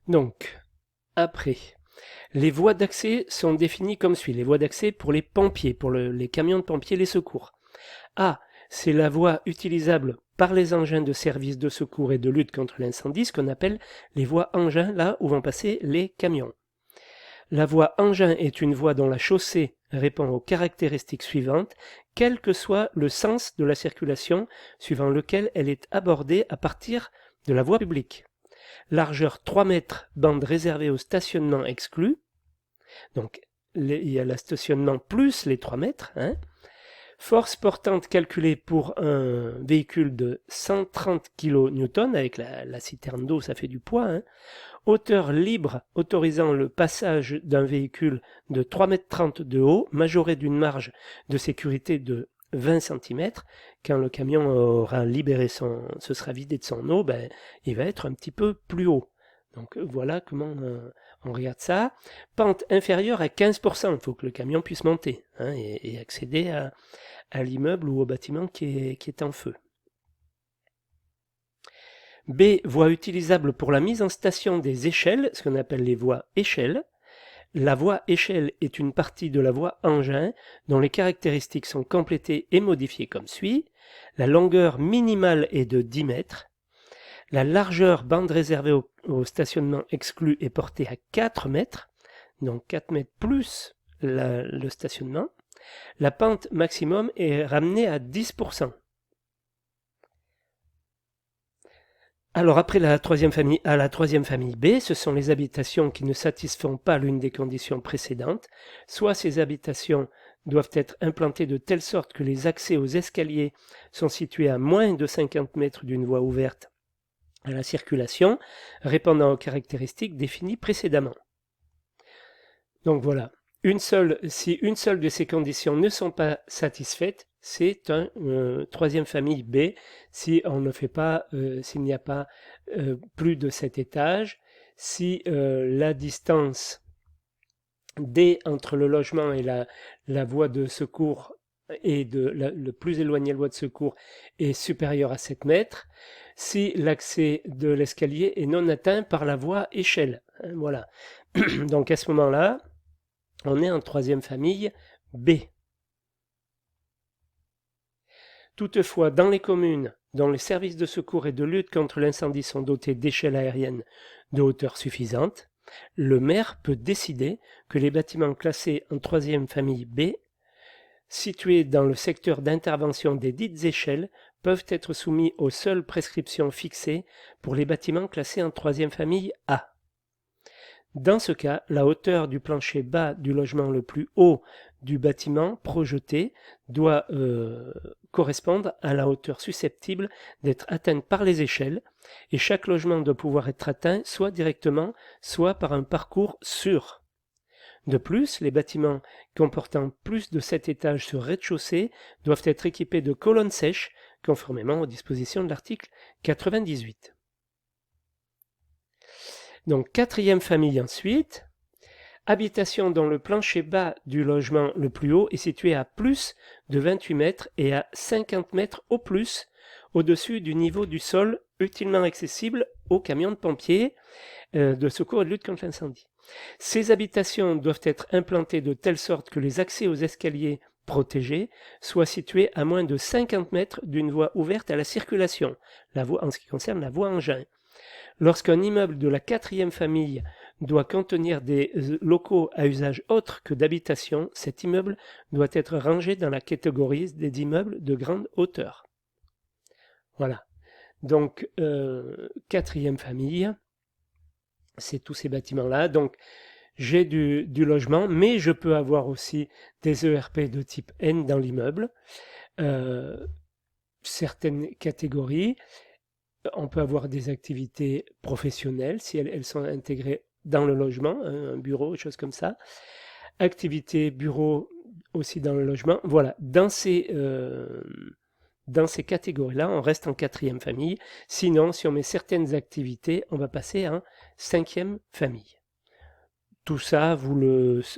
Donc, après, les voies d'accès sont définies comme suit. Les voies d'accès pour les pompiers, pour les camions de pompiers, les secours. A, c'est la voie utilisable par les engins de service de secours et de lutte contre l'incendie, ce qu'on appelle les voies engins, là où vont passer les camions. La voie engin est une voie dont la chaussée répond aux caractéristiques suivantes, quel que soit le sens de la circulation suivant lequel elle est abordée à partir de la voie publique. Largeur 3 mètres, bande réservée au stationnement exclu. Donc il y a le stationnement plus les 3 mètres. Force portante calculée pour un véhicule de 130 kN, avec la citerne d'eau, ça fait du poids. Hauteur libre autorisant le passage d'un véhicule de 3,30 m de haut, majoré d'une marge de sécurité de 20 cm. Quand le camion aura libéré se sera vidé de son eau, il va être un petit peu plus haut. Donc voilà comment on regarde ça. Pente inférieure à 15%, il faut que le camion puisse monter et accéder à l'immeuble ou au bâtiment qui est en feu. B, voie utilisable pour la mise en station des échelles, ce qu'on appelle les voies échelles. La voie échelle est une partie de la voie engin dont les caractéristiques sont complétées et modifiées comme suit. La longueur minimale est de 10 mètres. La largeur bande réservée au stationnement exclu est portée à 4 mètres, donc 4 mètres plus le stationnement. La pente maximum est ramenée à 10%. Alors après la troisième famille A, la troisième famille B, ce sont les habitations qui ne satisfont pas l'une des conditions précédentes. Soit ces habitations doivent être implantées de telle sorte que les accès aux escaliers sont situés à moins de 50 mètres d'une voie ouverte à la circulation, répondant aux caractéristiques définies précédemment. Donc voilà, si une seule de ces conditions ne sont pas satisfaites, c'est un troisième famille B si on ne fait pas, s'il n'y a pas plus de 7 étages, si la distance D entre le logement et la voie de secours et le plus éloigné de la voie de secours est supérieur à 7 mètres, si l'accès de l'escalier est non atteint par la voie échelle. Voilà. Donc à ce moment-là, on est en troisième famille B. Toutefois, dans les communes dont les services de secours et de lutte contre l'incendie sont dotés d'échelles aériennes de hauteur suffisante, le maire peut décider que les bâtiments classés en troisième famille B, situés dans le secteur d'intervention des dites échelles, peuvent être soumis aux seules prescriptions fixées pour les bâtiments classés en troisième famille A. Dans ce cas, la hauteur du plancher bas du logement le plus haut du bâtiment projeté doit correspondre à la hauteur susceptible d'être atteinte par les échelles, et chaque logement doit pouvoir être atteint soit directement, soit par un parcours sûr. De plus, les bâtiments comportant plus de 7 étages sur rez-de-chaussée doivent être équipés de colonnes sèches, conformément aux dispositions de l'article 98. Donc, quatrième famille ensuite, habitation dont le plancher bas du logement le plus haut est situé à plus de 28 mètres et à 50 mètres au plus au-dessus du niveau du sol utilement accessible aux camions de pompiers de secours et de lutte contre l'incendie. Ces habitations doivent être implantées de telle sorte que les accès aux escaliers protégés soient situés à moins de 50 mètres d'une voie ouverte à la circulation, en ce qui concerne la voie engin. Lorsqu'un immeuble de la quatrième famille doit contenir des locaux à usage autre que d'habitation, cet immeuble doit être rangé dans la catégorie des immeubles de grande hauteur. Voilà. Donc, quatrième famille, c'est tous ces bâtiments-là. Donc, j'ai du logement, mais je peux avoir aussi des ERP de type N dans l'immeuble. Certaines catégories. On peut avoir des activités professionnelles si elles sont intégrées dans le logement, un bureau, des choses comme ça. Activités bureau aussi dans le logement. Voilà, dans ces catégories-là, on reste en quatrième famille. Sinon, si on met certaines activités, on va passer en cinquième famille. Tout ça,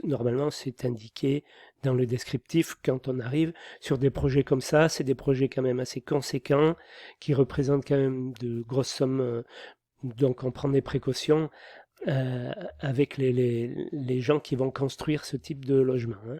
normalement, c'est indiqué dans le descriptif quand on arrive sur des projets comme ça. C'est des projets quand même assez conséquents qui représentent quand même de grosses sommes. Donc, on prend des précautions. avec les gens qui vont construire ce type de logement, hein.